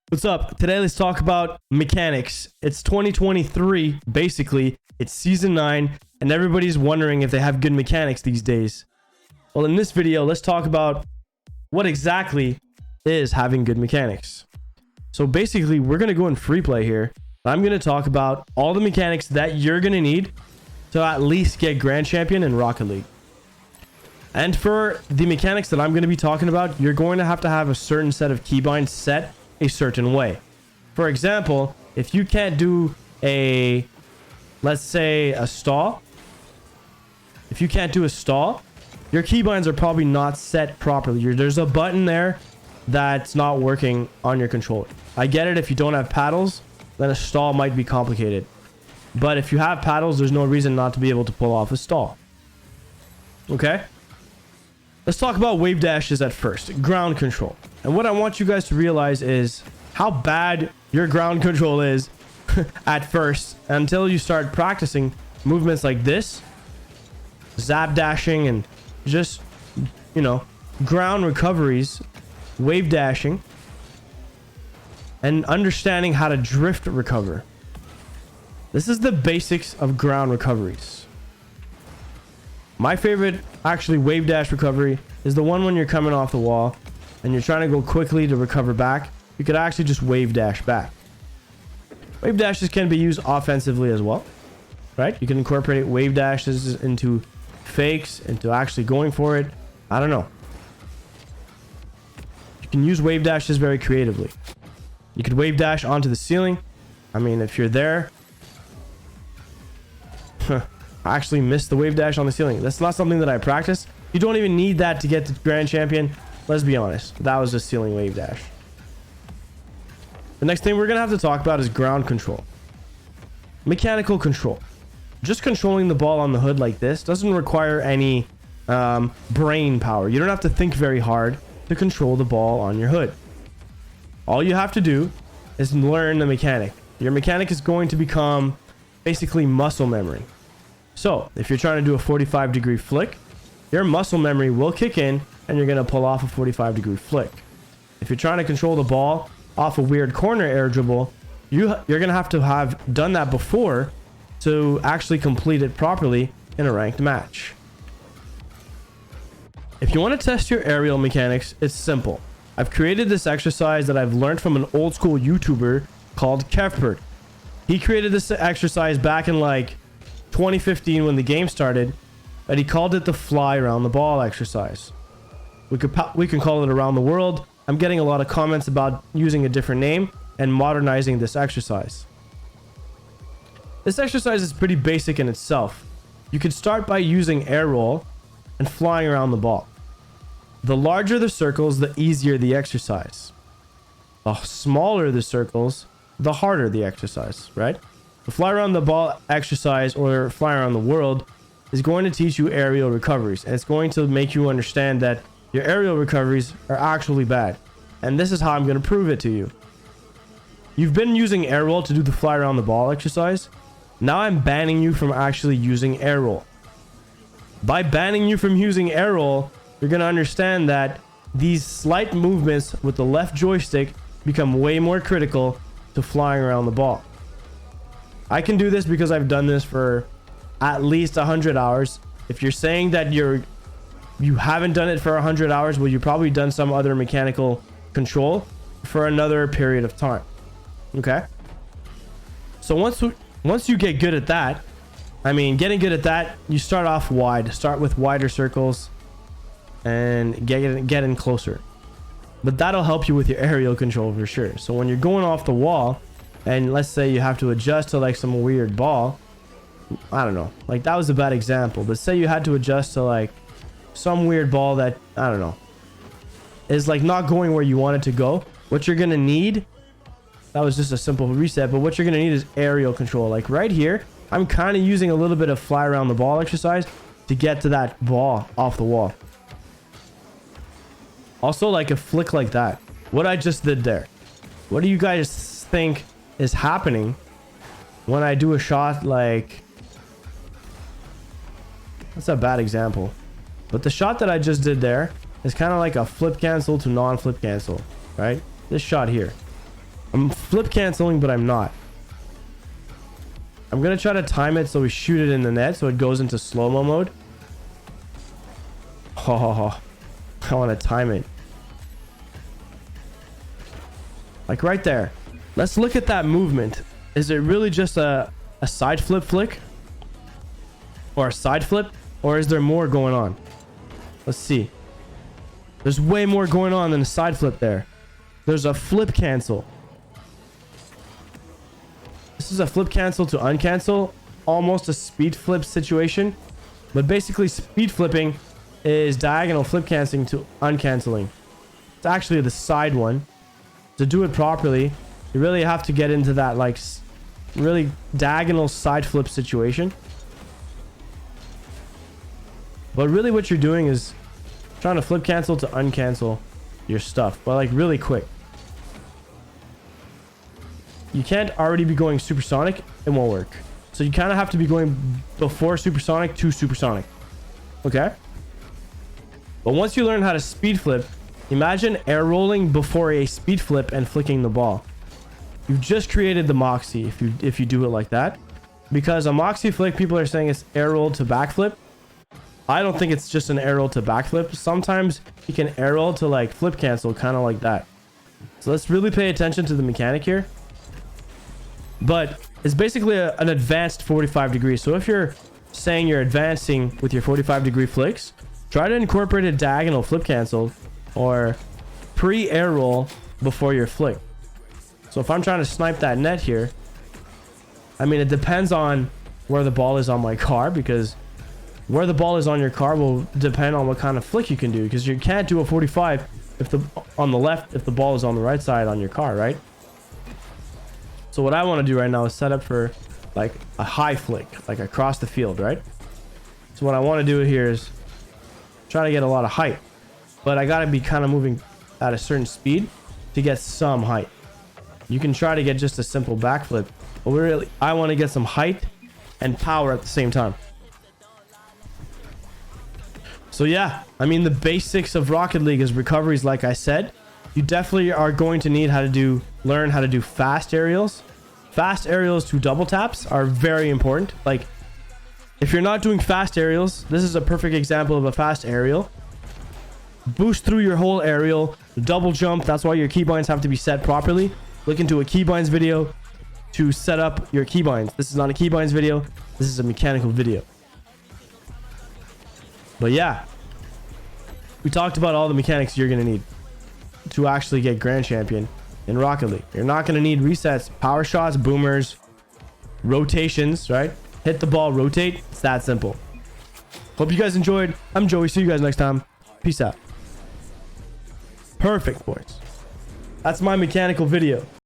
What's up? Today, let's talk about mechanics. It's 2023, basically. It's season 9, and everybody's wondering if they have good mechanics these days. Well, in this video, let's talk about what exactly is having good mechanics. So basically, we're going to go in free play here. I'm going to talk about all the mechanics that you're going to need to at least get Grand Champion in Rocket League. And for the mechanics that I'm going to be talking about, you're going to have a certain set of keybinds set a certain way. For example, if you can't do let's say a stall, if you can't do a stall, your keybinds are probably not set properly. There's a button there that's not working on your controller. I get it, if you don't have paddles, then a stall might be complicated. But if you have paddles, there's no reason not to be able to pull off a stall. Okay? Let's talk about wave dashes at first. Ground control. And what I want you guys to realize is how bad your ground control is at first until you start practicing movements like this, zap dashing, and just, ground recoveries, wave dashing, and understanding how to drift recover. This is the basics of ground recoveries. My favorite, actually, wave dash recovery is the one when you're coming off the wall and you're trying to go quickly to recover back. You could actually just wave dash back. Wave dashes can be used offensively as well, right? You can incorporate wave dashes into fakes, into actually going for it. I don't know. You can use wave dashes very creatively. You could wave dash onto the ceiling. I mean, if you're there, I actually missed the wave dash on the ceiling. That's not something that I practice. You don't even need that to get to Grand Champion. Let's be honest. That was a ceiling wave dash. The next thing we're going to have to talk about is ground control. Mechanical control. Just controlling the ball on the hood like this doesn't require any brain power. You don't have to think very hard to control the ball on your hood. All you have to do is learn the mechanic. Your mechanic is going to become basically muscle memory. So if you're trying to do a 45-degree flick, your muscle memory will kick in and you're going to pull off a 45-degree flick. If you're trying to control the ball off a weird corner air dribble, you're going to have done that before to actually complete it properly in a ranked match. If you want to test your aerial mechanics, it's simple. I've created this exercise that I've learned from an old school YouTuber called Kevbert. He created this exercise back in like 2015 when the game started, and he called it the fly around the ball exercise. We can call it around the world. I'm getting a lot of comments about using a different name and modernizing this exercise. This exercise is pretty basic in itself. You could start by using air roll and flying around the ball. The larger the circles, the easier the exercise. The smaller the circles, the harder the exercise, right? The fly around the ball exercise, or fly around the world, is going to teach you aerial recoveries, and it's going to make you understand that your aerial recoveries are actually bad. And this is how I'm going to prove it to you. You've been using air roll to do the fly around the ball exercise. Now I'm banning you from actually using air roll. By banning you from using air roll, you're going to understand that these slight movements with the left joystick become way more critical to flying around the ball. I can do this because I've done this for at least 100 hours. If you're saying that you haven't done it for 100 hours, well, you've probably done some other mechanical control for another period of time. Okay? So once you get good at that, getting good at that, you start off wide. Start with wider circles and get in closer. But that'll help you with your aerial control for sure. So when you're going off the wall, and let's say you have to adjust to like some weird ball, I don't know, like that was a bad example, but say you had to adjust to like some weird ball that, I don't know, is like not going where you want it to go. What you're gonna need, that was just a simple reset, but what you're gonna need is aerial control. Like right here, I'm kind of using a little bit of fly around the ball exercise to get to that ball off the wall. Also, like a flick like that, what I just did there, what do you guys think is happening when I do a shot? Like, that's a bad example, but the shot that I just did there is kind of like a flip cancel to non-flip cancel, right? This shot here. I'm flip canceling, but I'm not. I'm gonna try to time it so we shoot it in the net so it goes into slow-mo mode. Oh, I want to time it. Like right there. Let's look at that movement. Is it really just a side flip flick? Or a side flip? Or is there more going on? Let's see. There's way more going on than a side flip there. There's a flip cancel. This is a flip cancel to uncancel. Almost a speed flip situation. But basically speed flipping is diagonal flip canceling to uncanceling. It's actually the side one. To do it properly, you really have to get into that like really diagonal side flip situation. But really what you're doing is trying to flip cancel to uncancel your stuff, but like really quick. You can't already be going supersonic, it won't work. So you kind of have to be going before supersonic to supersonic. Okay? But once you learn how to speed flip, imagine air rolling before a speed flip and flicking the ball. You've just created the Moxie if you do it like that. Because a Moxie flick, people are saying it's air roll to backflip. I don't think it's just an air roll to backflip. Sometimes you can air roll to like flip cancel, kind of like that. So let's really pay attention to the mechanic here. But it's basically an advanced 45 degrees. So if you're saying you're advancing with your 45 degree flicks, try to incorporate a diagonal flip cancel or pre-air roll before your flick. So if I'm trying to snipe that net here, I mean, it depends on where the ball is on my car, because where the ball is on your car will depend on what kind of flick you can do, because you can't do a 45 if on the left if the ball is on the right side on your car, right? So what I want to do right now is set up for like a high flick, like across the field, right? So what I want to do here is try to get a lot of height, but I got to be kind of moving at a certain speed to get some height. You can try to get just a simple backflip, but really I want to get some height and power at the same time. So yeah, I mean, the basics of Rocket League is recoveries. Like I said, you definitely are going to need learn how to do fast aerials. Fast aerials to double taps are very important. Like if you're not doing fast aerials, this is a perfect example of a fast aerial. Boost through your whole aerial, double jump. That's why your keybinds have to be set properly. Look into a keybinds video to set up your keybinds. This is not a keybinds video. This is a mechanical video. But yeah, we talked about all the mechanics you're going to need to actually get Grand Champion in Rocket League. You're not going to need resets, power shots, boomers, rotations, right? Hit the ball, rotate. It's that simple. Hope you guys enjoyed. I'm Joey. See you guys next time. Peace out. Perfect, boys. That's my mechanical video.